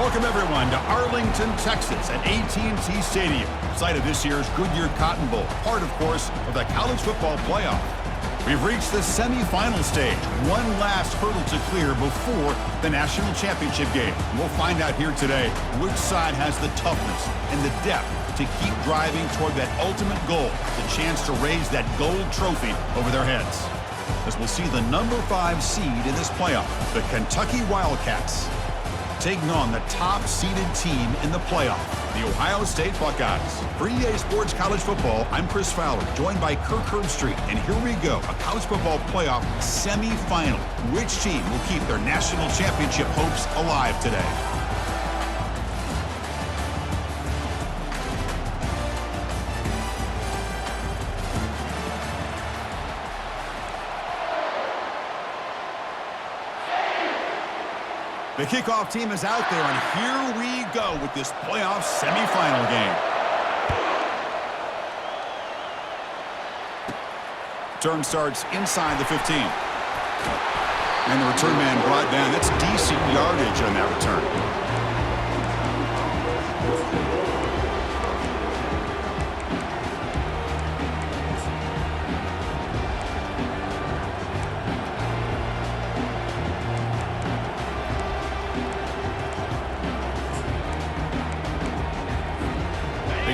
Welcome, everyone, to Arlington, Texas at AT&T Stadium, site of this year's Goodyear Cotton Bowl, part, of course, of the college football playoff. We've reached the semifinal stage, one last hurdle to clear before the national championship game. We'll find out here today which side has the toughness and the depth to keep driving toward that ultimate goal, the chance to raise that gold trophy over their heads. As we'll see the number 5 seed in this playoff, the Kentucky Wildcats, taking on the top-seeded team in the playoff, the Ohio State Buckeyes. For EA Sports College Football, I'm Chris Fowler, joined by Kirk Herbstreit. And here we go, a college football playoff semifinal. Which team will keep their national championship hopes alive today? The kickoff team is out there, and here we go with this playoff semifinal game. Turn starts inside the 15. And the return man brought down. That's decent yardage on that return.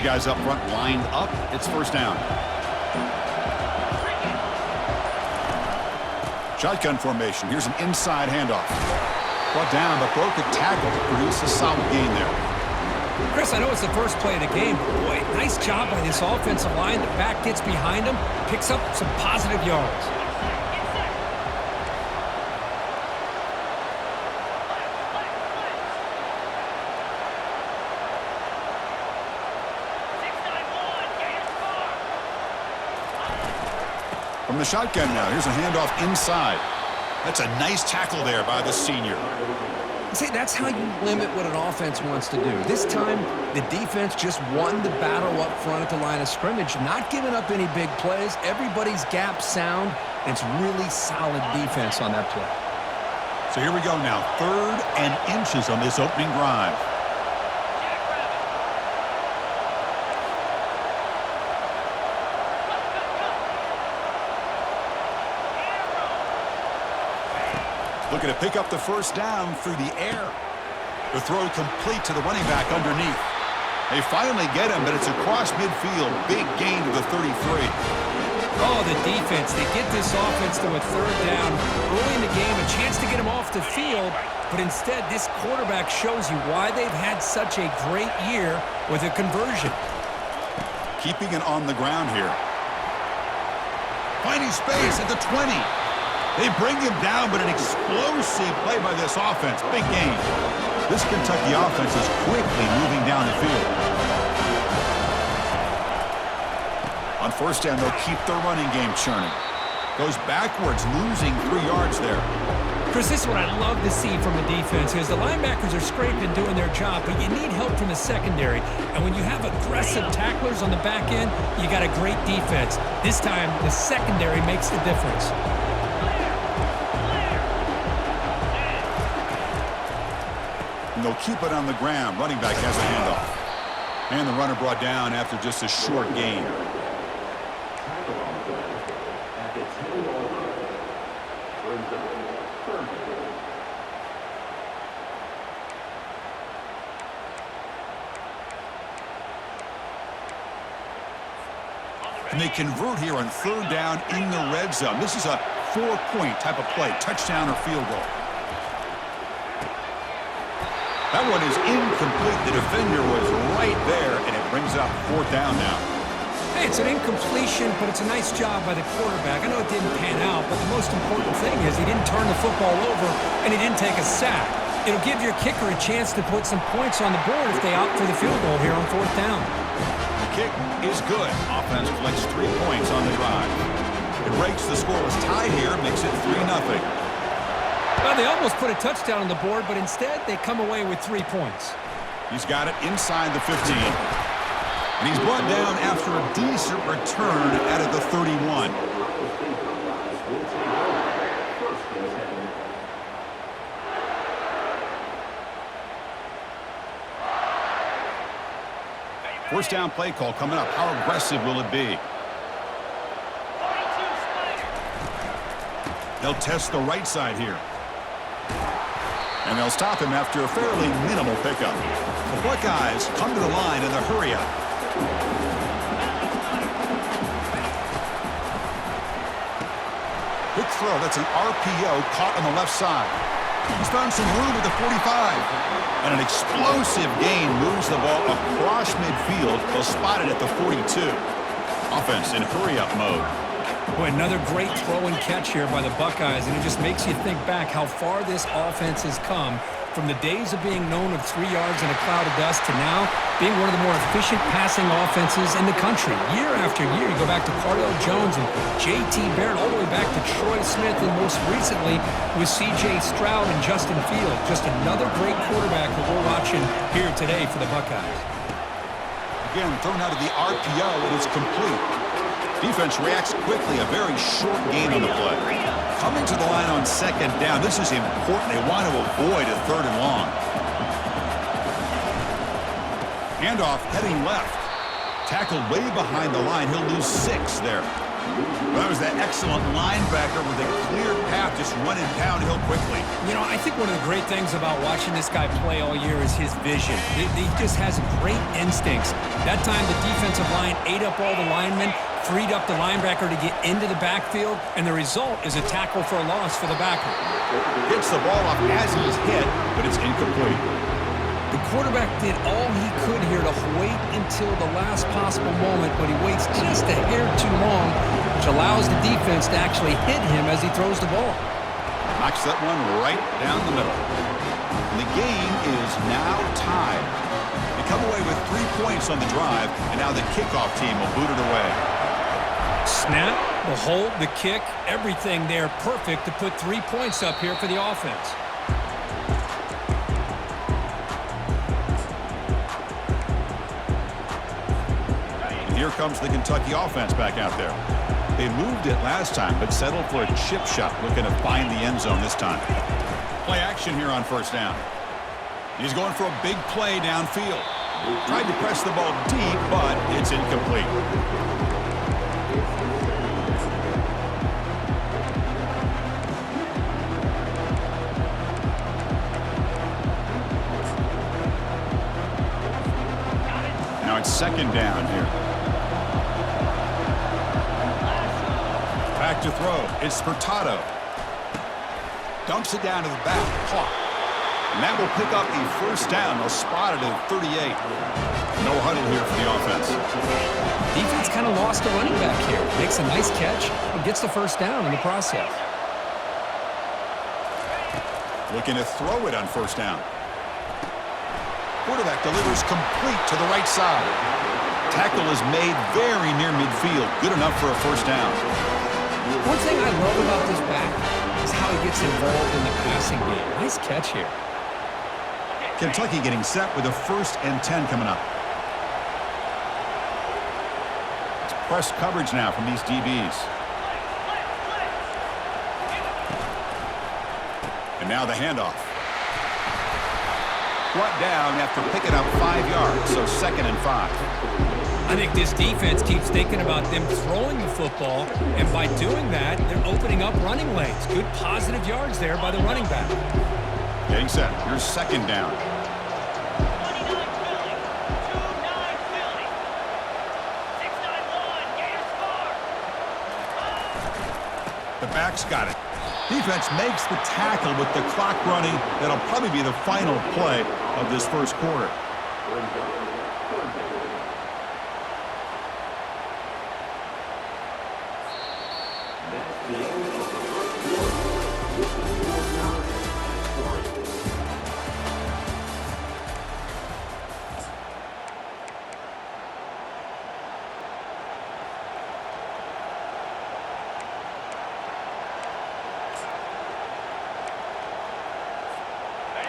Guys up front lined up. It's first down. Shotgun formation. Here's an inside handoff. Brought down, but broke a tackle to produce a solid gain there. Chris, I know it's the first play of the game, but boy, nice job by this offensive line. The back gets behind him, picks up some positive yards. From the shotgun now, here's a handoff inside. That's a nice tackle there by the senior. See, that's how you limit what an offense wants to do. This time, the defense just won the battle up front at the line of scrimmage, not giving up any big plays. Everybody's gap sound, and it's really solid defense on that play. So here we go now, 3rd and inches on this opening drive. Looking to pick up the first down through the air. The throw complete to the running back underneath. They finally get him, but it's across midfield. Big gain to the 33. Oh, the defense. They get this offense to a 3rd down early in the game, a chance to get him off the field, but instead this quarterback shows you why they've had such a great year with a conversion. Keeping it on the ground here. Finding space at the 20. They bring him down, but an explosive play by this offense. Big gain. This Kentucky offense is quickly moving down the field. On first down, they'll keep their running game churning. Goes backwards, losing 3 yards there. Chris, this is what I love to see from the defense is the linebackers are scraping, doing their job, but you need help from the secondary. And when you have aggressive tacklers on the back end, you got a great defense. This time, the secondary makes the difference. And they'll keep it on the ground. Running back has a handoff. And the runner brought down after just a short gain. And they convert here on 3rd down in the red zone. This is a 4-point type of play, touchdown or field goal. That one is incomplete. The defender was right there, and it brings up 4th down now. Hey, it's an incompletion, but it's a nice job by the quarterback. I know it didn't pan out, but the most important thing is he didn't turn the football over, and he didn't take a sack. It'll give your kicker a chance to put some points on the board if they opt for the field goal here on 4th down. The kick is good. Offense collects 3 points on the drive. It breaks the scoreless tie here, makes it 3-0. Well, they almost put a touchdown on the board, but instead they come away with 3 points. He's got it inside the 15. And he's brought down after a decent return out of the 31. First down play call coming up. How aggressive will it be? They'll test the right side here. And they'll stop him after a fairly minimal pickup. The Buckeyes come to the line in the hurry-up. Quick throw. That's an RPO caught on the left side. He's found some room at the 45. And an explosive gain moves the ball across midfield. They'll spot it at the 42. Offense in hurry-up mode. Boy, another great throw and catch here by the Buckeyes, and it just makes you think back how far this offense has come from the days of being known of 3 yards in a cloud of dust to now being one of the more efficient passing offenses in the country. Year after year, you go back to Cardell Jones and J.T. Barrett, all the way back to Troy Smith, and most recently with C.J. Stroud and Justin Fields. Just another great quarterback that we're watching here today for the Buckeyes. Again, thrown out of the RPO, and it's complete. Defense reacts quickly, a very short gain on the play. Coming to the line on second down, this is important. They want to avoid a third and long. Handoff heading left. Tackled way behind the line. He'll lose 6 there. Well, that was that excellent linebacker with a clear path, just running downhill quickly. You know, I think one of the great things about watching this guy play all year is his vision. He just has great instincts. That time the defensive line ate up all the linemen, freed up the linebacker to get into the backfield, and the result is a tackle for a loss for the backer. Gets the ball off as he's hit, but it's incomplete. The quarterback did all he could here to wait until the last possible moment, but he waits just a hair too long, which allows the defense to actually hit him as he throws the ball. Knocks that one right down the middle. And the game is now tied. They come away with 3 points on the drive, and now the kickoff team will boot it away. Snap, the hold, the kick, everything there perfect to put 3 points up here for the offense. Here comes the Kentucky offense back out there. They moved it last time, but settled for a chip shot, looking to find the end zone this time. Play action here on first down. He's going for a big play downfield. Tried to press the ball deep, but it's incomplete. Now it's second down here. Back to throw. It's Furtado. Dumps it down to the back. Caught. And that will pick up a first down. They'll spot it at 38. No huddle here for the offense. Defense kind of lost a running back here. Makes a nice catch and gets the first down in the process. Looking to throw it on first down. Quarterback delivers complete to the right side. Tackle is made very near midfield. Good enough for a first down. One thing I love about this back is how he gets involved in the passing game. Nice catch here. Kentucky getting set with a 1st and 10 coming up. It's press coverage now from these DBs. And now the handoff. Brought down after picking up 5 yards, so 2nd and 5. I think this defense keeps thinking about them throwing the football, and by doing that, they're opening up running lanes. Good positive yards there by the running back. Getting set. Here's second down. The back's got it. Defense makes the tackle with the clock running. That'll probably be the final play of this first quarter.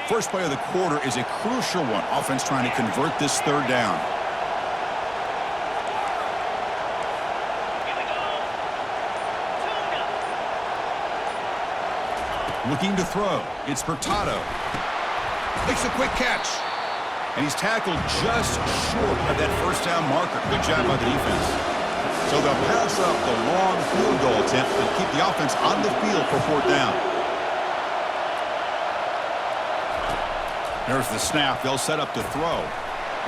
First play of the quarter is a crucial one. Offense trying to convert this third down. Looking to throw. It's Furtado. Makes a quick catch. And he's tackled just short of that first down marker. Good job by the defense. So they'll pass up the long field goal attempt and keep the offense on the field for fourth down. There's the snap. They'll set up to throw.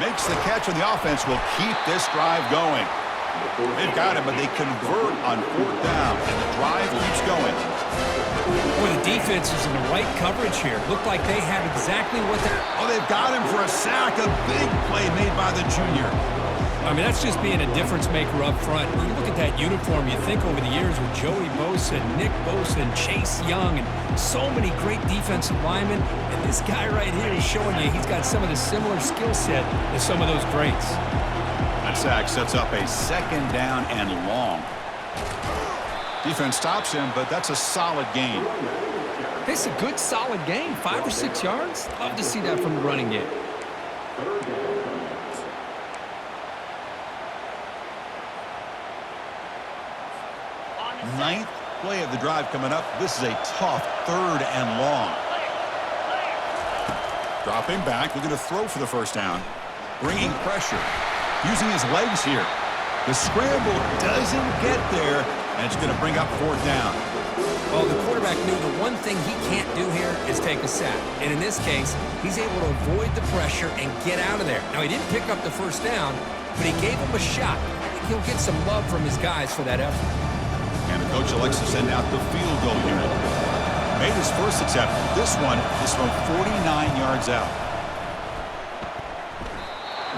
Makes the catch, and the offense will keep this drive going. They've got him, but they convert on fourth down, and the drive keeps going. Boy, the defense is in the right coverage here. Looked like they have exactly what they... Oh, they've got him for a sack. A big play made by the junior. I mean, that's just being a difference maker up front. When you look at that uniform, you think over the years with Joey Bosa, Nick Bosa, and Chase Young, and so many great defensive linemen. And this guy right here is showing you he's got some of the similar skill set as some of those greats. That sack sets up a second down and long. Defense stops him, but that's a solid gain. It's a good, solid gain. 5 or 6 yards. Love to see that from the running game. Ninth play of the drive coming up. This is a tough third and long. Dropping back, looking to throw for the first down. Bringing pressure. Using his legs here. The scramble doesn't get there, and it's going to bring up fourth down. Well, the quarterback knew the one thing he can't do here is take a sack. And in this case, he's able to avoid the pressure and get out of there. Now, he didn't pick up the first down, but he gave him a shot. I think he'll get some love from his guys for that effort. And the coach elects to send out the field goal unit. Made his first attempt. This one is from 49 yards out.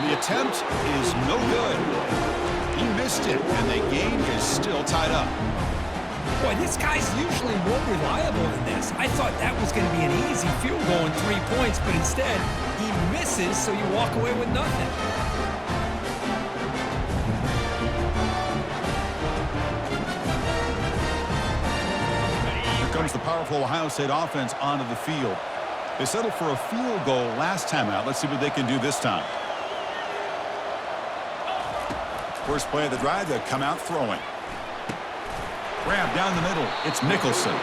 The attempt is no good. He missed it, and the game is still tied up. Boy, this guy's usually more reliable than this. I thought that was going to be an easy field goal and 3 points, but instead, he misses, so you walk away with nothing. Comes the powerful Ohio State offense onto the field. They settled for a field goal last time out. Let's see what they can do this time. First play of the drive, they come out throwing. Grab down the middle. It's Nicholson.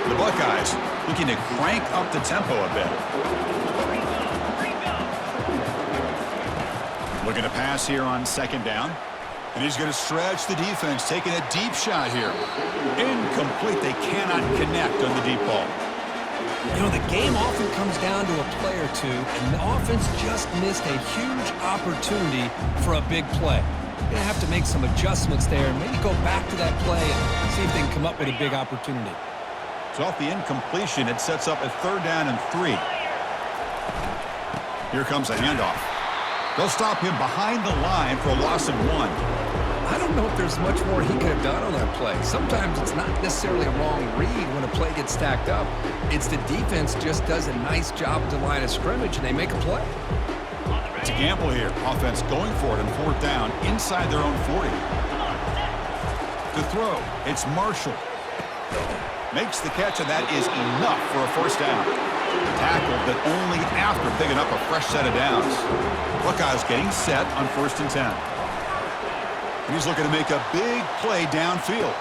The Buckeyes looking to crank up the tempo a bit. Looking to pass here on second down. And he's going to stretch the defense, taking a deep shot here. Incomplete. They cannot connect on the deep ball. You know, the game often comes down to a play or two, and the offense just missed a huge opportunity for a big play. They're going to have to make some adjustments there and maybe go back to that play and see if they can come up with a big opportunity. So off the incompletion, it sets up a third down and 3. Here comes a handoff. They'll stop him behind the line for a loss of 1. I don't know if there's much more he could have done on that play. Sometimes it's not necessarily a wrong read when a play gets stacked up. It's the defense just does a nice job at the line of scrimmage, and they make a play. It's a gamble here. Offense going for it on fourth down inside their own 40. To throw, it's Marshall. Makes the catch, and that is enough for a first down. Tackled, but only after picking up a fresh set of downs. Buckeyes getting set on 1st and 10. And he's looking to make a big play downfield.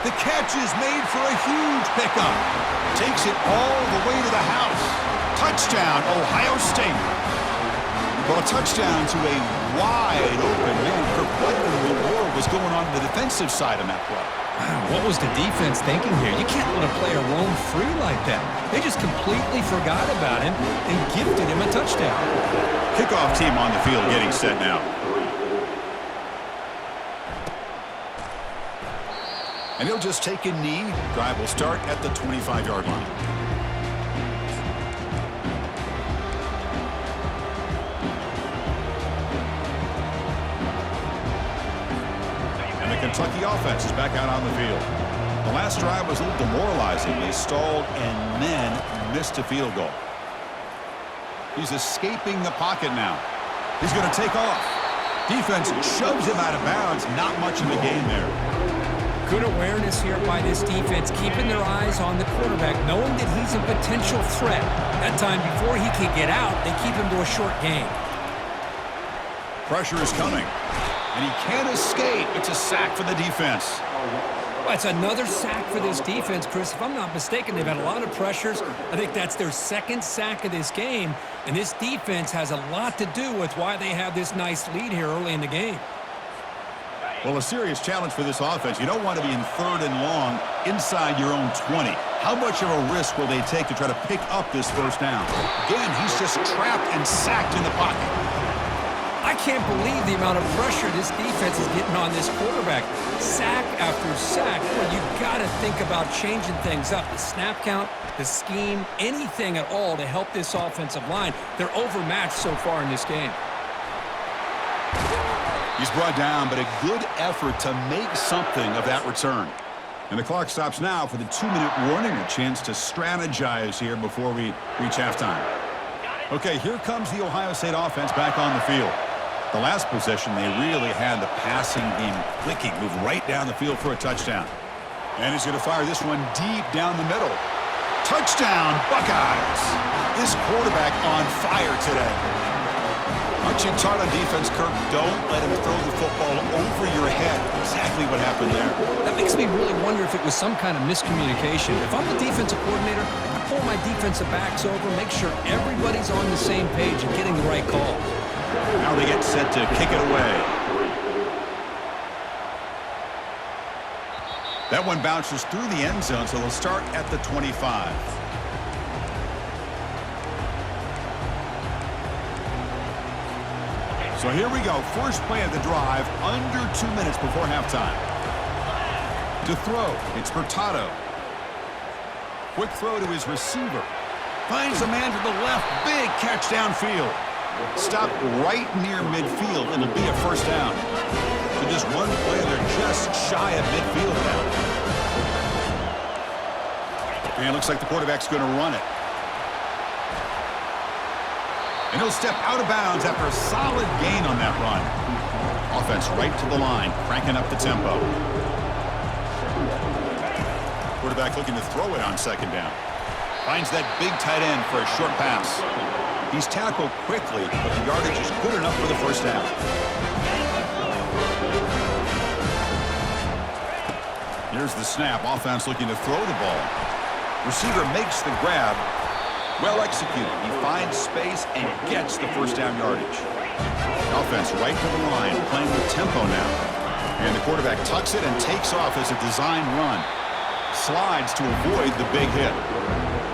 The catch is made for a huge pickup. Takes it all the way to the house. Touchdown, Ohio State. Well, a touchdown to a wide open man. What in the world was going on the defensive side on that play? Wow, what was the defense thinking here? You can't let a player roam free like that. They just completely forgot about him and gifted him a touchdown. Kickoff team on the field getting set now. And he'll just take a knee. Drive will start at the 25-yard line. And the Kentucky offense is back out on the field. The last drive was a little demoralizing. They stalled and then missed a field goal. He's escaping the pocket now. He's going to take off. Defense shoves him out of bounds. Not much of a gain there. Good awareness here by this defense, keeping their eyes on the quarterback, knowing that he's a potential threat. That time, before he can get out, they keep him to a short gain. Pressure is coming, and he can't escape. It's a sack for the defense. Well, it's another sack for this defense, Chris. If I'm not mistaken, they've had a lot of pressures. I think that's their second sack of this game, and this defense has a lot to do with why they have this nice lead here early in the game. Well, a serious challenge for this offense. You don't want to be in 3rd and long inside your own 20. How much of a risk will they take to try to pick up this first down? Again, he's just trapped and sacked in the pocket. I can't believe the amount of pressure this defense is getting on this quarterback. Sack after sack. Well, you've got to think about changing things up. The snap count, the scheme, anything at all to help this offensive line. They're overmatched so far in this game. He's brought down, but a good effort to make something of that return. And the clock stops now for the 2-minute warning, a chance to strategize here before we reach halftime. Okay, here comes the Ohio State offense back on the field. The last possession, they really had the passing game clicking, moved right down the field for a touchdown. And he's going to fire this one deep down the middle. Touchdown, Buckeyes! This quarterback on fire today. Aren't you taught on defense, Kirk? Don't let him throw the football over your head. Exactly what happened there. That makes me really wonder if it was some kind of miscommunication. If I'm the defensive coordinator, I pull my defensive backs over, make sure everybody's on the same page and getting the right call. Now they get set to kick it away. That one bounces through the end zone, so they'll start at the 25. So here we go. First play of the drive, under 2 minutes before halftime. To throw, it's Hurtado. Quick throw to his receiver. Finds a man to the left. Big catch downfield. Stop right near midfield. It'll be a first down. So just one play, they're just shy of midfield now. And it looks like the quarterback's going to run it. And he'll step out of bounds after a solid gain on that run. Offense right to the line, cranking up the tempo. Quarterback looking to throw it on second down. Finds that big tight end for a short pass. He's tackled quickly, but the yardage is good enough for the first down. Here's the snap. Offense looking to throw the ball. Receiver makes the grab. Well executed. He finds space and gets the first down yardage. Offense right to the line, playing with tempo now. And the quarterback tucks it and takes off as a design run. Slides to avoid the big hit.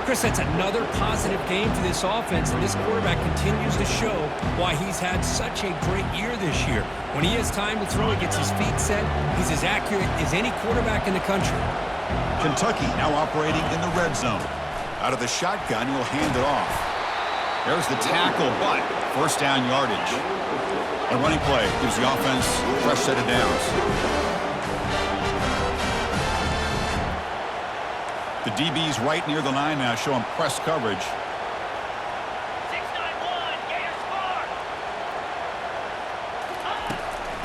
Chris, that's another positive game for this offense, and this quarterback continues to show why he's had such a great year this year. When he has time to throw, he gets his feet set. He's as accurate as any quarterback in the country. Kentucky now operating in the red zone. Out of the shotgun, he'll hand it off. There's the tackle, but first down yardage. A running play gives the offense a fresh set of downs. The DB's right near the line now, showing press coverage. 6-9-1, Gators score.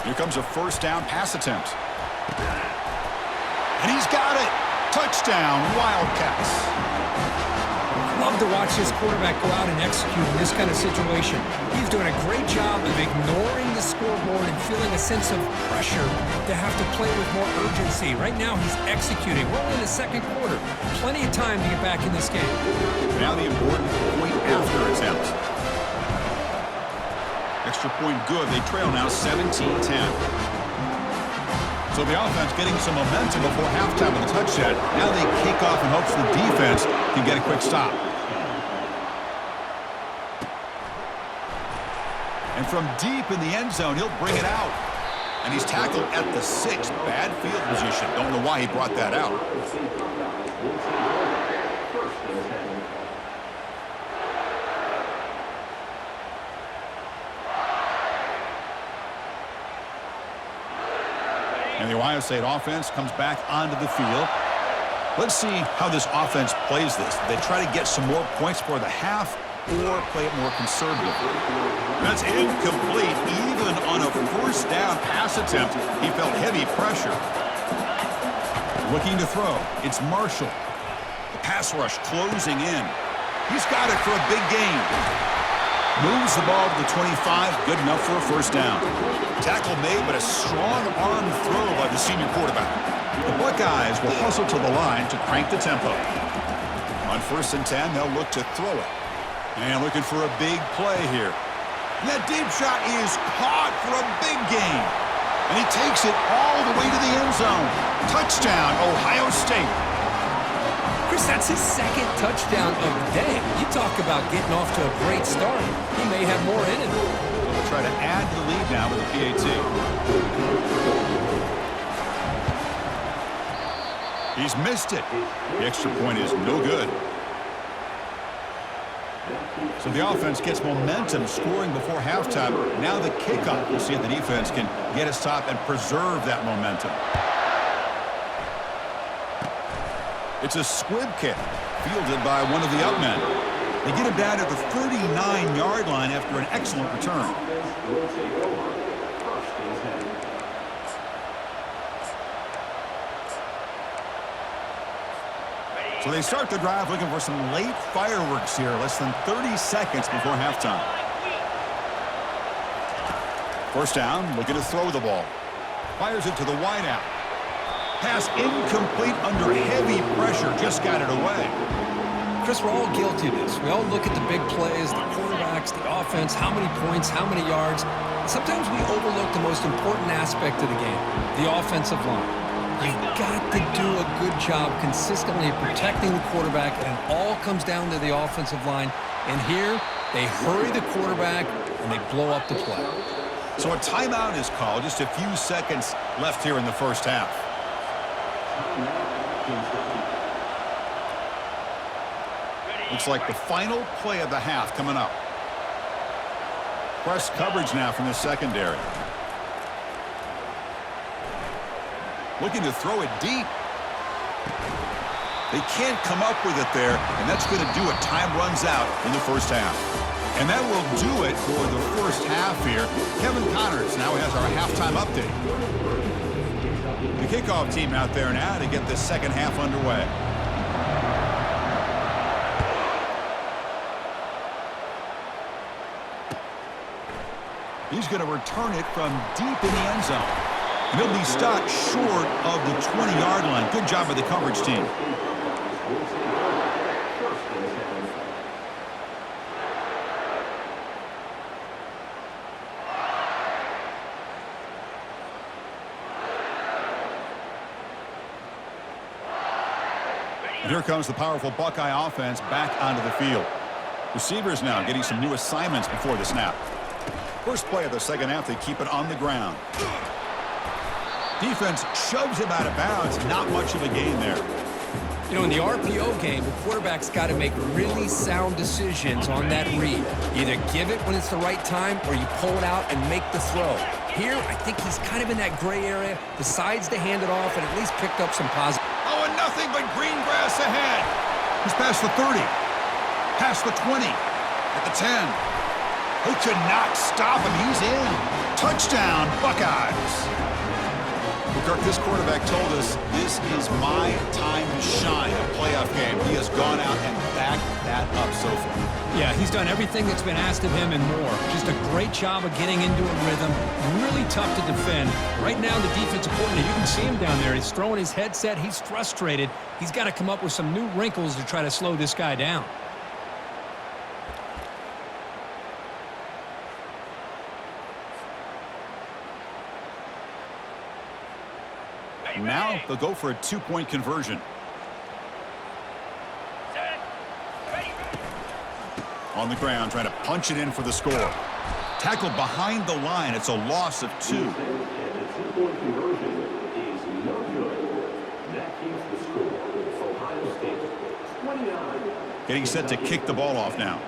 Here comes a first down pass attempt. And he's got it. Touchdown, Wildcats. Love to watch this quarterback go out and execute in this kind of situation. He's doing a great job of ignoring the scoreboard and feeling a sense of pressure to have to play with more urgency. Right now, he's executing. We're only in the second quarter. Plenty of time to get back in this game. Now the important point after attempt. Extra point good. They trail now 17-10. So the offense getting some momentum before halftime with a touchdown. Now they kick off in hopes the defense can get a quick stop. And from deep in the end zone, he'll bring it out. And he's tackled at the 6. Bad field position. Don't know why he brought that out. And the Ohio State offense comes back onto the field. Let's see how this offense plays this. They try to get some more points for the half or play it more conservative. That's incomplete. Even on a first down pass attempt, he felt heavy pressure. Looking to throw. It's Marshall. The pass rush closing in. He's got it for a big gain. Moves the ball to the 25. Good enough for a first down. Tackle made, but a strong arm throw by the senior quarterback. The Buckeyes will hustle to the line to crank the tempo. On 1st and 10, they'll look to throw it. And looking for a big play here. And that deep shot is caught for a big gain. And he takes it all the way to the end zone. Touchdown, Ohio State. Chris, that's his 2nd touchdown of the day. You talk about getting off to a great start. He may have more in it. We'll try to add to the lead now with the PAT. He's missed it. The extra point is no good. So the offense gets momentum scoring before halftime. Now the kickoff. We'll see if the defense can get a stop and preserve that momentum. It's a squib kick fielded by one of the up men. They get him down at the 39-yard line after an excellent return. So they start the drive looking for some late fireworks here, less than 30 seconds before halftime. 1st down, looking to throw the ball. Fires it to the wideout. Pass incomplete under heavy pressure, just got it away. Chris, we're all guilty of this. We all look at the big plays, the quarterbacks, the offense, how many points, how many yards. Sometimes we overlook the most important aspect of the game, the offensive line. You've got to do a good job consistently protecting the quarterback, and it all comes down to the offensive line. And here, they hurry the quarterback, and they blow up the play. So a timeout is called. Just a few seconds left here in the 1st half. Looks like the final play of the half coming up. Press coverage now from the secondary. Looking to throw it deep. They can't come up with it there, and that's going to do it. Time runs out in the 1st half. And that will do it for the 1st half here. Kevin Connors now has our halftime update. The kickoff team out there now to get this 2nd half underway. He's going to return it from deep in the end zone. And he'll be stopped short of the 20-yard line. Good job by the coverage team. And here comes the powerful Buckeye offense back onto the field. Receivers now getting some new assignments before the snap. First play of the 2nd half, they keep it on the ground. Defense shoves him out of bounds. Not much of a gain there. You know, in the RPO game, the quarterback's got to make really sound decisions on that read. Either give it when it's the right time or you pull it out and make the throw. Here, I think he's kind of in that gray area, decides to hand it off and at least picked up some positive. Oh, and nothing but green grass ahead. He's past the 30, past the 20, at the 10. They could not stop him. He's in. Touchdown, Buckeyes. Kirk, this quarterback told us this is my time to shine, a playoff game. He has gone out and backed that up so far. Yeah, he's done everything that's been asked of him and more. Just a great job of getting into a rhythm. Really tough to defend. Right now, the defensive coordinator, you can see him down there. He's throwing his headset. He's frustrated. He's got to come up with some new wrinkles to try to slow this guy down. Now they'll go for a 2-point conversion. On the ground, trying to punch it in for the score. Tackled behind the line. It's a loss of 2. Getting set to kick the ball off now.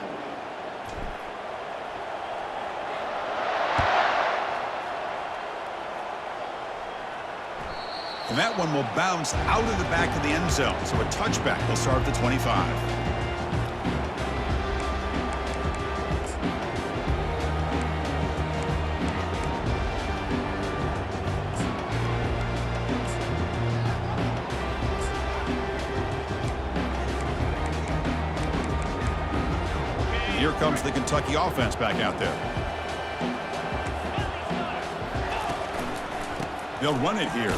And that one will bounce out of the back of the end zone. So a touchback will start at the 25. Here comes the Kentucky offense back out there. They'll run it here.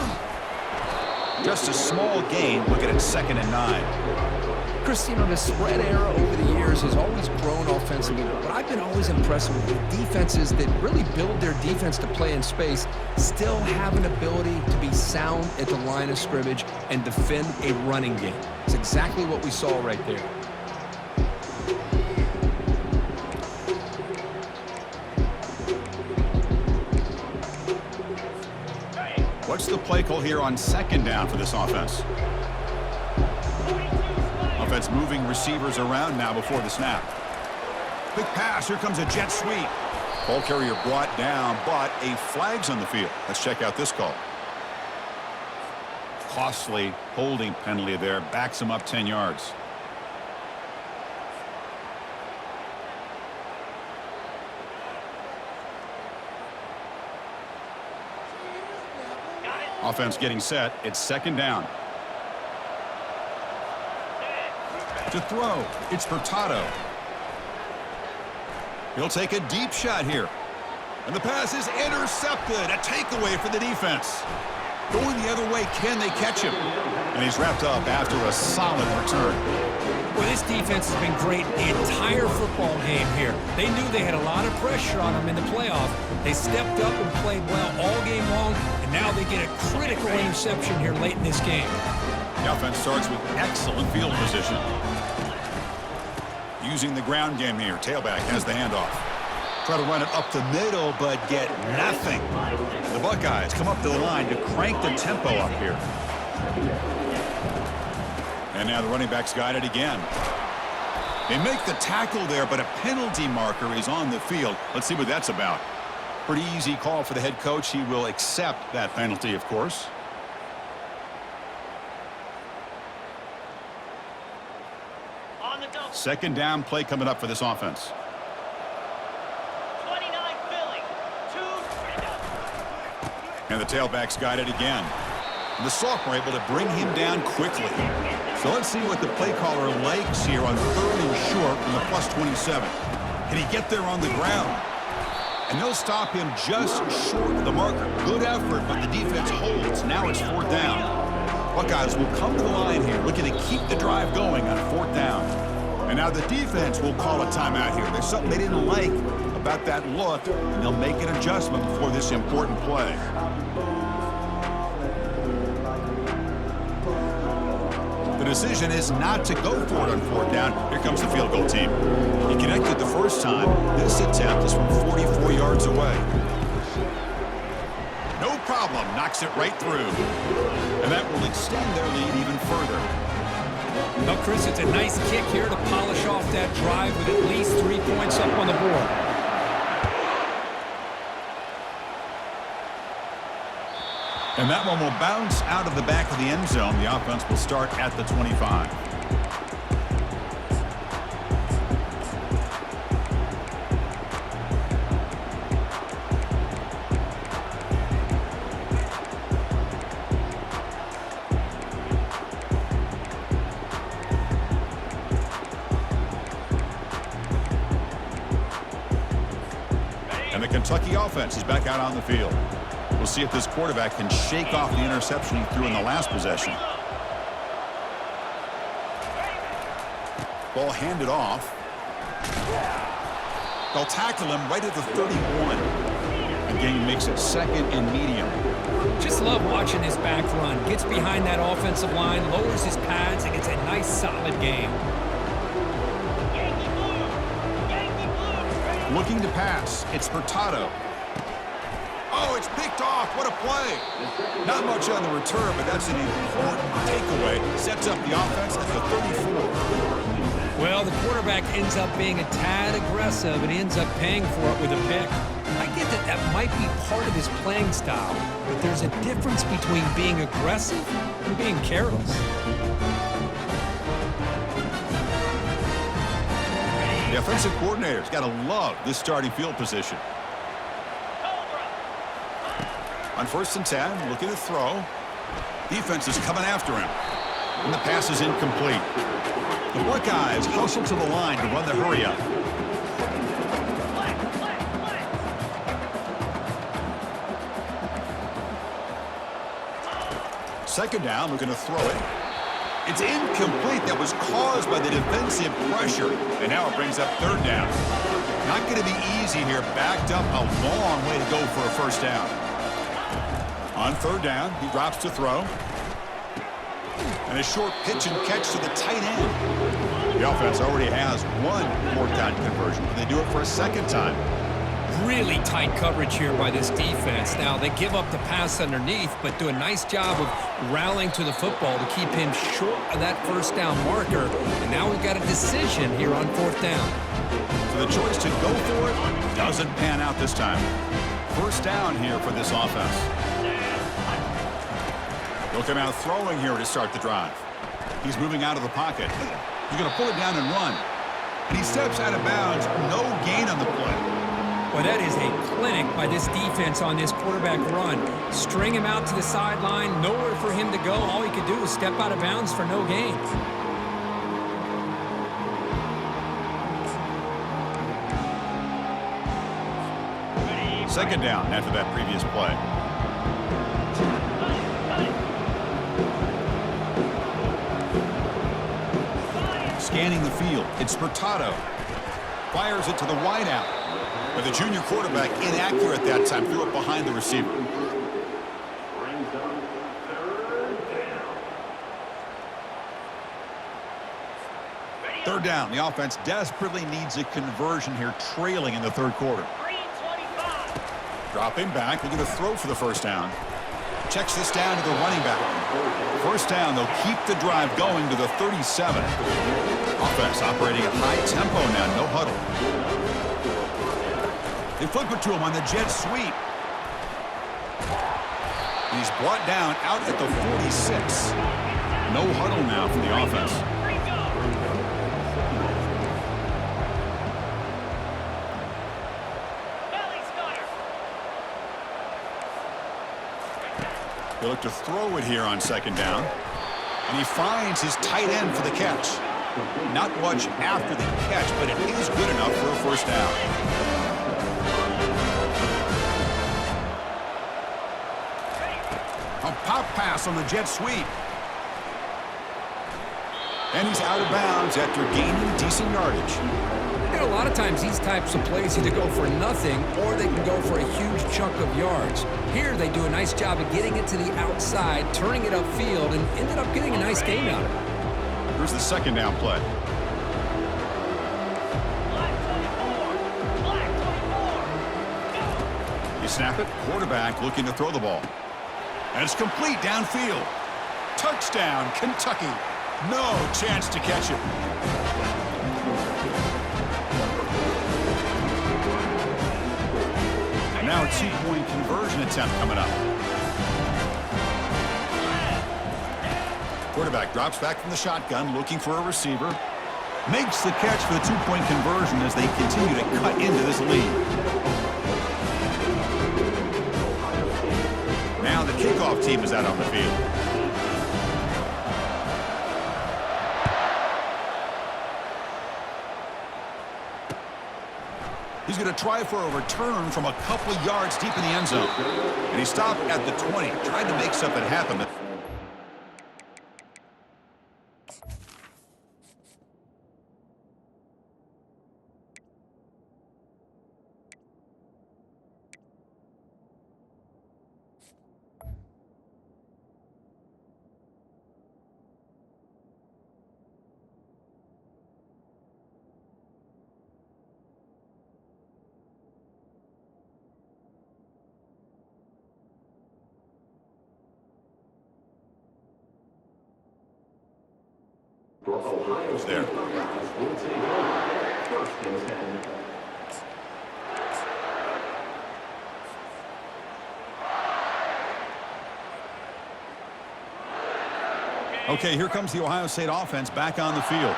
Just a small gain. Look at it, 2nd and 9. Chris, the spread era over the years has always grown offensively, but I've been always impressed with the defenses that really build their defense to play in space, still have an ability to be sound at the line of scrimmage and defend a running game. It's exactly what we saw right there. What's the play call here on 2nd down for this offense? Offense moving receivers around now before the snap. Quick pass. Here comes a jet sweep. Ball carrier brought down, but a flag's on the field. Let's check out this call. Costly holding penalty there. Backs him up 10 yards. Offense getting set. It's 2nd down. To throw, it's Furtado. He'll take a deep shot here. And the pass is intercepted. A takeaway for the defense. Going the other way, can they catch him? And he's wrapped up after a solid return. Well, this defense has been great the entire football game here. They knew they had a lot of pressure on them in the playoffs. They stepped up and played well all game long, and now they get a critical interception here late in this game. The offense starts with excellent field position. Using the ground game here. Tailback has the handoff. Try to run it up the middle, but get nothing. The Buckeyes come up to the line to crank the tempo up here. And now the running back's got it again. They make the tackle there, but a penalty marker is on the field. Let's see what that's about. Pretty easy call for the head coach. He will accept that penalty, of course. On the double. 2nd down play coming up for this offense. 29 Philly. 2 down. And the tailback's got it again. And the sophomore able to bring him down quickly. So let's see what the play caller likes here on 3rd and short from the +27. Can he get there on the ground? And they'll stop him just short of the marker. Good effort, but the defense holds. Now it's 4th down. Buckeyes will come to the line here, looking to keep the drive going on 4th down. And now the defense will call a timeout here. There's something they didn't like about that look, and they'll make an adjustment before this important play. The decision is not to go for it on 4th down. Here comes the field goal team. He connected the first time. This attempt is from 44 yards away. No problem. Knocks it right through. And that will extend their lead even further. Well, Chris, it's a nice kick here to polish off that drive with at least 3 points up on the board. And that one will bounce out of the back of the end zone. The offense will start at the 25. And the Kentucky offense is back out on the field. We'll see if this quarterback can shake off the interception he threw in the last possession. Ball handed off. They'll tackle him right at the 31. Again, makes it 2nd and medium. Just love watching this back run. Gets behind that offensive line, lowers his pads, and gets a nice solid game. Yankee blue. Yankee blue. Looking to pass. It's Furtado. Oh, it's picked off. What a play. Not much on the return, but that's an important takeaway. Sets up the offense at the 34. Well, the quarterback ends up being a tad aggressive, and he ends up paying for it with a pick. I get that that might be part of his playing style, but there's a difference between being aggressive and being careless. The offensive coordinator's got to love this starting field position. On 1st and 10, looking to throw. Defense is coming after him. And the pass is incomplete. The Buckeyes hustle to the line to run the hurry up. Second down, looking to throw it. It's incomplete. That was caused by the defensive pressure. And now it brings up third down. Not going to be easy here. Backed up, a long way to go for a first down. On third down, he drops to throw. And a short pitch and catch to the tight end. The offense already has one fourth-down conversion. Can they do it for a second time? Really tight coverage here by this defense. Now, they give up the pass underneath, but do a nice job of rallying to the football to keep him short of that first down marker. And now we've got a decision here on fourth down. So the choice to go for it doesn't pan out this time. First down here for this offense. He'll come out throwing here to start the drive. He's moving out of the pocket. He's going to pull it down and run. And he steps out of bounds. No gain on the play. Well, that is a clinic by this defense on this quarterback run. String him out to the sideline, nowhere for him to go. All he could do was step out of bounds for no gain. Second down after that previous play. Scanning the field, it's Furtado. Fires it to the wideout. But the junior quarterback inaccurate that time, threw it behind the receiver. Third down. The offense desperately needs a conversion here, trailing in the third quarter. Dropping back, looking to throw for the first down. Checks this down to the running back. First down, they'll keep the drive going to the 37. Offense operating at high tempo now, no huddle. They flip it to him on the jet sweep. And he's brought down out at the 46. No huddle now for the offense. They look to throw it here on second down. And he finds his tight end for the catch. Not much after the catch, but it is good enough for a first down. A pop pass on the jet sweep. And he's out of bounds after gaining decent yardage. You know, a lot of times these types of plays either go for nothing or they can go for a huge chunk of yards. Here they do a nice job of getting it to the outside, turning it upfield, and ended up getting a nice gain out of it. Here's the second down play. You snap it, quarterback looking to throw the ball. And it's complete downfield. Touchdown, Kentucky. No chance to catch it. And now a two-point conversion attempt coming up. Quarterback drops back from the shotgun, looking for a receiver. Makes the catch for the two-point conversion as they continue to cut into this lead. Now the kickoff team is out on the field. He's going to try for a return from a couple of yards deep in the end zone. And he stopped at the 20, tried to make something happen. Who's there? Okay, here comes the Ohio State offense back on the field.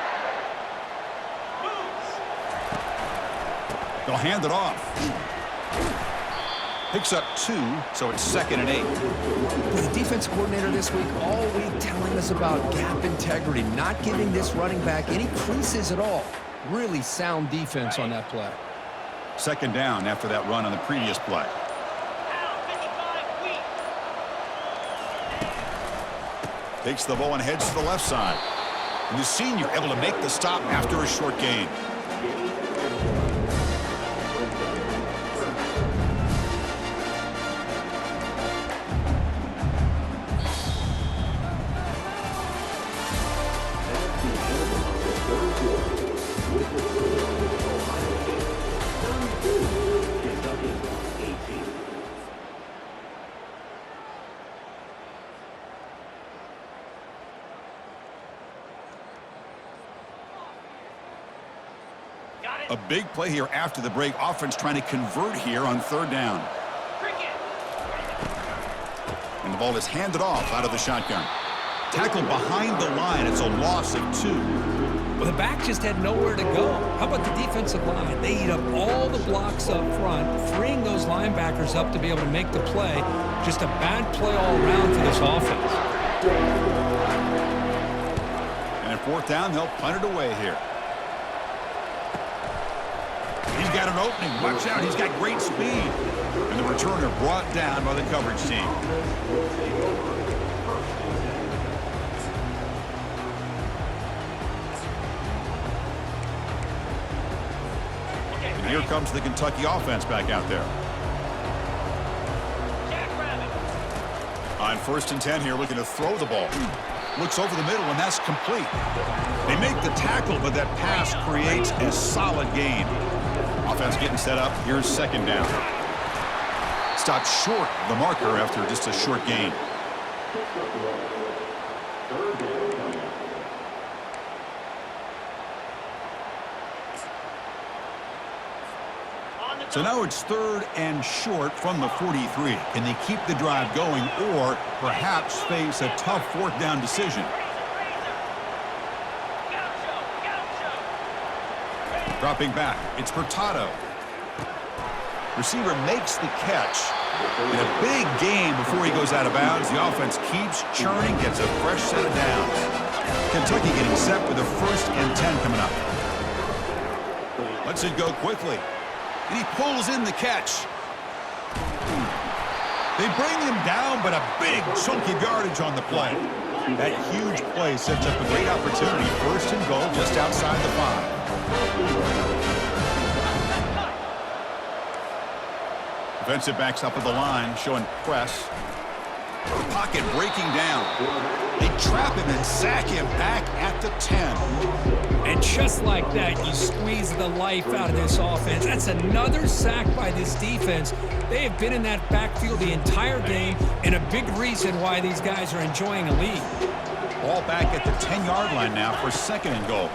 They'll hand it off. Picks up 2, so it's 2nd and 8. The defense coordinator this week all week telling us about gap integrity, not giving this running back any creases at all. Really sound defense on that play. Second down after that run on the previous play. Takes the ball and heads to the left side. And the senior able to make the stop after a short gain. A big play here after the break. Offense trying to convert here on third down. And the ball is handed off out of the shotgun. Tackled behind the line. It's a loss of 2. Well, the back just had nowhere to go. How about the defensive line? They eat up all the blocks up front, freeing those linebackers up to be able to make the play. Just a bad play all around for this offense. And at fourth down, they'll punt it away here. He's got an opening. Watch out. He's got great speed. And the returner brought down by the coverage team. And here comes the Kentucky offense back out there. On 1st and 10 here, looking to throw the ball. Looks over the middle, and that's complete. They make the tackle, but that pass creates a solid gain. Offense getting set up. Here's 2nd down. Stopped short of the marker after just a short gain. So now it's 3rd and short from the 43. Can they keep the drive going or perhaps face a tough 4th down decision? Dropping back, it's Hurtado. Receiver makes the catch. In a big game before he goes out of bounds. The offense keeps churning, gets a fresh set of downs. Kentucky getting set with a 1st and 10 coming up. Lets it go quickly. And he pulls in the catch. They bring him down, but a big chunk of yardage on the play. That huge play sets up a great opportunity. 1st and goal just outside the 5. Defensive backs up at the line, showing press. Pocket breaking down. They trap him and sack him back at the 10. And just like that, you squeeze the life out of this offense. That's another sack by this defense. They have been in that backfield the entire game, and a big reason why these guys are enjoying a lead. Ball back at the 10-yard line now for 2nd and goal.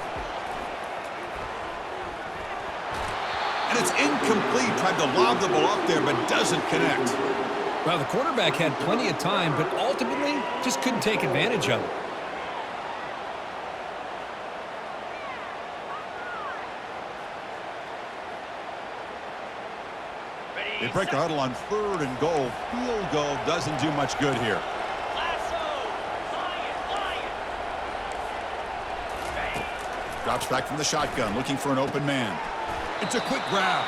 And it's incomplete. Tried to lob the ball up there, but doesn't connect. Well, the quarterback had plenty of time, but ultimately just couldn't take advantage of it. They break the huddle on 3rd and goal. Field goal doesn't do much good here. Drops back from the shotgun, looking for an open man. It's a quick grab.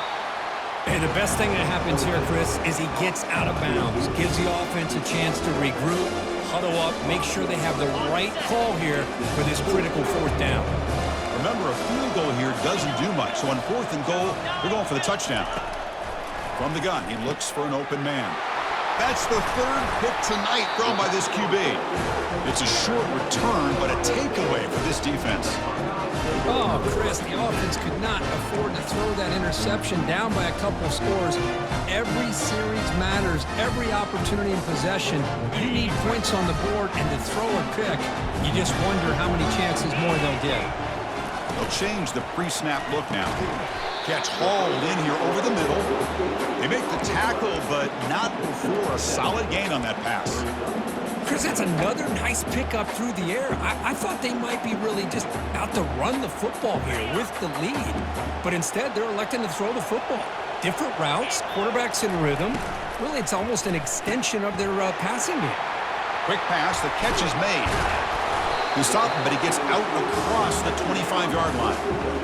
And the best thing that happens here, Chris, is he gets out of bounds, gives the offense a chance to regroup, huddle up, make sure they have the right call here for this critical 4th down. Remember, a field goal here doesn't do much. So on 4th and goal, they're going for the touchdown. From the gun, he looks for an open man. That's the 3rd pick tonight thrown by this QB. It's a short return, but a takeaway for this defense. Oh, Chris, the offense could not afford to throw that interception down by a couple scores. Every series matters. Every opportunity in possession. You need points on the board, and to throw a pick, you just wonder how many chances more they'll get. They'll change the pre-snap look now. Catch hauled in here over the middle. They make the tackle, but not before a solid gain on that pass. Chris, that's another nice pickup through the air. I thought they might be really just out to run the football here with the lead. But instead, they're electing to throw the football. Different routes, quarterbacks in rhythm. Really, it's almost an extension of their passing game. Quick pass, the catch is made. He stopped him, but he gets out across the 25-yard line.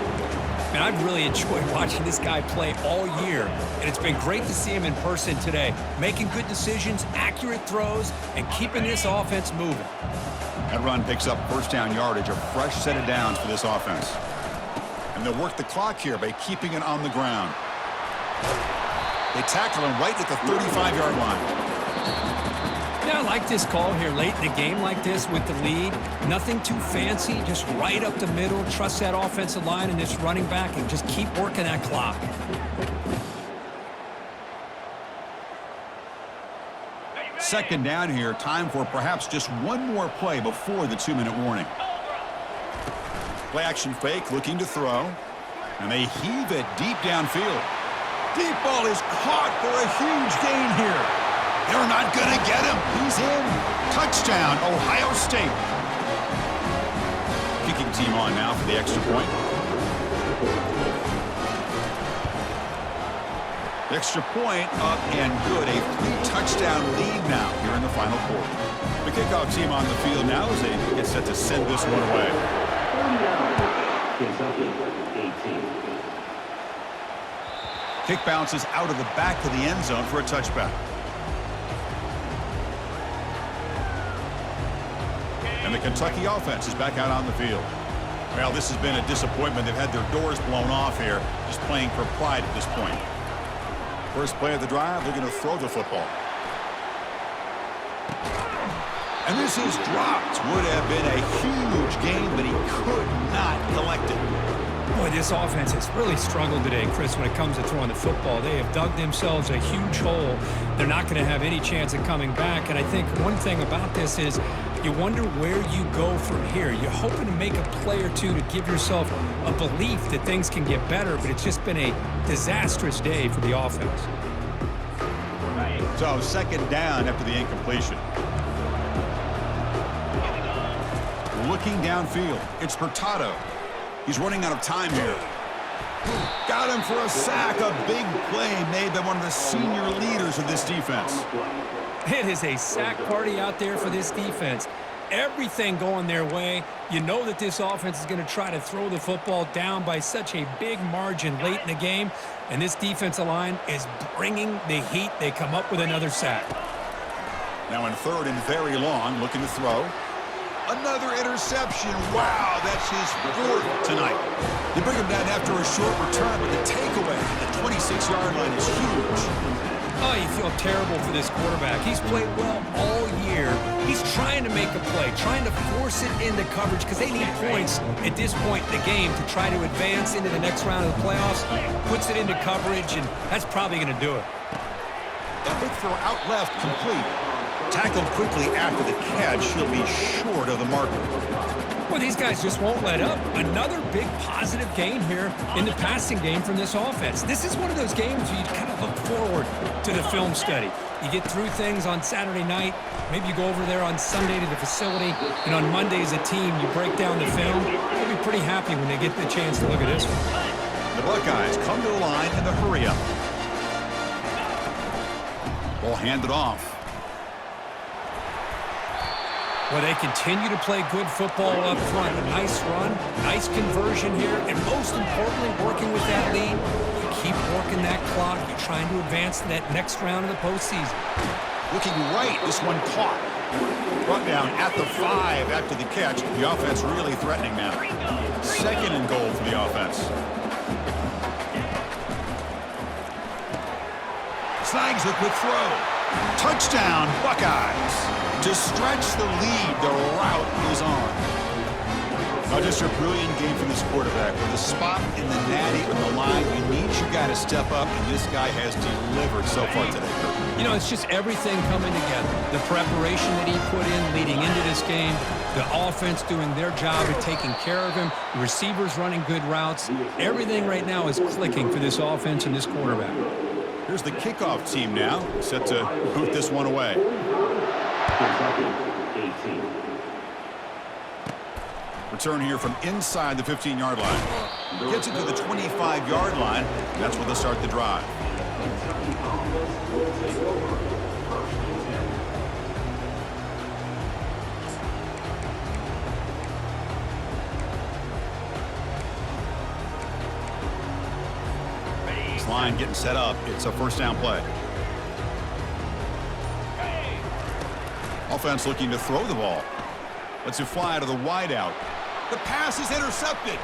And I've really enjoyed watching this guy play all year, and it's been great to see him in person today, making good decisions, accurate throws, and keeping this offense moving. That run picks up first down yardage, a fresh set of downs for this offense. And they'll work the clock here by keeping it on the ground. They tackle him right at the 35-yard line. Yeah, I like this call here late in the game like this with the lead. Nothing too fancy, just right up the middle. Trust that offensive line and this running back and just keep working that clock. Second down here, time for perhaps just one more play before the 2-minute warning. Play action fake, looking to throw. And they heave it deep downfield. Deep ball is caught for a huge gain here. They're not going to get him. He's in. Touchdown, Ohio State. Kicking team on now for the extra point. The extra point up and good. A 3-touchdown lead now here in the final quarter. The kickoff team on the field now as they get set to send this one away. Kentucky, 18. Kick bounces out of the back of the end zone for a touchback. And the Kentucky offense is back out on the field. Well, this has been a disappointment. They've had their doors blown off here, just playing for pride at this point. First play of the drive, they're going to throw the football. And this is dropped. Would have been a huge gain, but he could not collect it. Boy, this offense has really struggled today, Chris, when it comes to throwing the football. They have dug themselves a huge hole. They're not going to have any chance of coming back. And I think one thing about this is you wonder where you go from here. You're hoping to make a play or two to give yourself a belief that things can get better, but it's just been a disastrous day for the offense. So second down after the incompletion. Looking downfield, it's Hurtado. He's running out of time here. Got him for a sack. A big play made by one of the senior leaders of this defense. It is a sack party out there for this defense. Everything going their way. You know that this offense is going to try to throw the football down by such a big margin late in the game. And this defensive line is bringing the heat. They come up with another sack. Now in third and very long, looking to throw. Another interception. Wow, that's his fourth tonight. They bring him down after a short return, but the takeaway at the 26-yard line is huge. Oh, you feel terrible for this quarterback. He's played well all year. He's trying to make a play, trying to force it into coverage because they need points at this point in the game to try to advance into the next round of the playoffs. Puts it into coverage, and that's probably going to do it. A quick throw out left, complete. Tackled quickly after the catch. He'll be short of the marker. Well, these guys just won't let up. Another big positive gain here in the passing game from this offense. This is one of those games where you kind of look forward to the film study. You get through things on Saturday night. Maybe you go over there on Sunday to the facility. And on Monday as a team, you break down the film. You'll be pretty happy when they get the chance to look at this one. The Buckeyes come to the line in the hurry-up. Ball handed off. Well, they continue to play good football up front. A nice run, nice conversion here, and most importantly, working with that lead. You keep working that clock. You're trying to advance to that next round of the postseason. Looking right, this one caught. Brought down at the 5 after the catch. The offense really threatening now. Second and goal for the offense. Snags a quick throw. Touchdown, Buckeyes. To stretch the lead, the route is on. Now just a brilliant game from this quarterback. With a spot in the natty on the line, you need your guy to step up, and this guy has delivered so far today. You know, it's just everything coming together. The preparation that he put in leading into this game, the offense doing their job of taking care of him, the receivers running good routes. Everything right now is clicking for this offense and this quarterback. Here's the kickoff team now, set to boot this one away. Kentucky, 18. Return here from inside the 15-yard line. Gets it to the 25-yard line. That's where they'll start the drive. Kentucky offense will take over. First and 10. This line getting set up. It's a first down play. Offense looking to throw the ball. Lets it fly to the wideout. The pass is intercepted.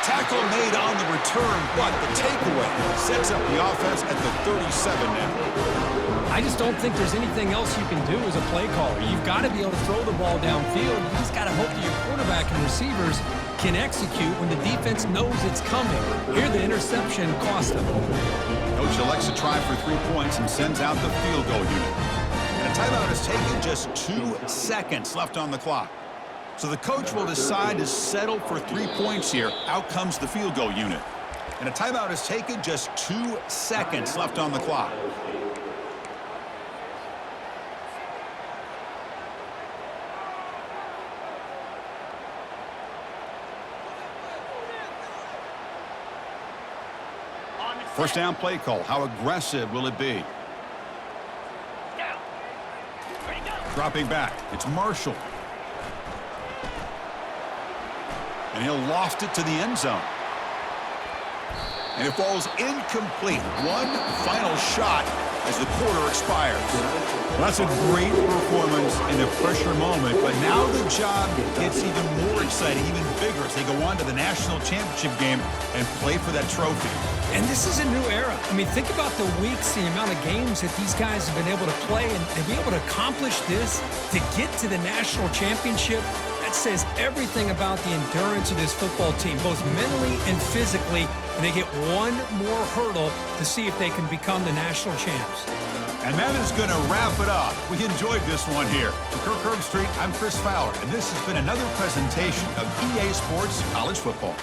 Tackle made on the return, but the takeaway sets up the offense at the 37 now. I just don't think there's anything else you can do as a play caller. You've got to be able to throw the ball downfield. You just got to hope that your quarterback and receivers can execute when the defense knows it's coming. Here, the interception cost them. Coach elects to try for 3 points and sends out the field goal unit. And a timeout is taken, just 2 seconds left on the clock. So the coach will decide to settle for 3 points here. Out comes the field goal unit. And a timeout is taken, just 2 seconds left on the clock. First down play call. How aggressive will it be? Down. Ready, go. Dropping back. It's Marshall. And he'll loft it to the end zone. And it falls incomplete. One final shot as the quarter expires. Well, that's a great performance in a pressure moment, but now the job gets even more exciting, even bigger as they go on to the national championship game and play for that trophy. And this is a new era. I mean, think about the weeks, the amount of games that these guys have been able to play, and to be able to accomplish this, to get to the national championship, that says everything about the endurance of this football team, both mentally and physically. And they get one more hurdle to see if they can become the national champs. And that is going to wrap it up. We enjoyed this one here. For Kirk Herbstreit, I'm Chris Fowler, and this has been another presentation of EA Sports College Football.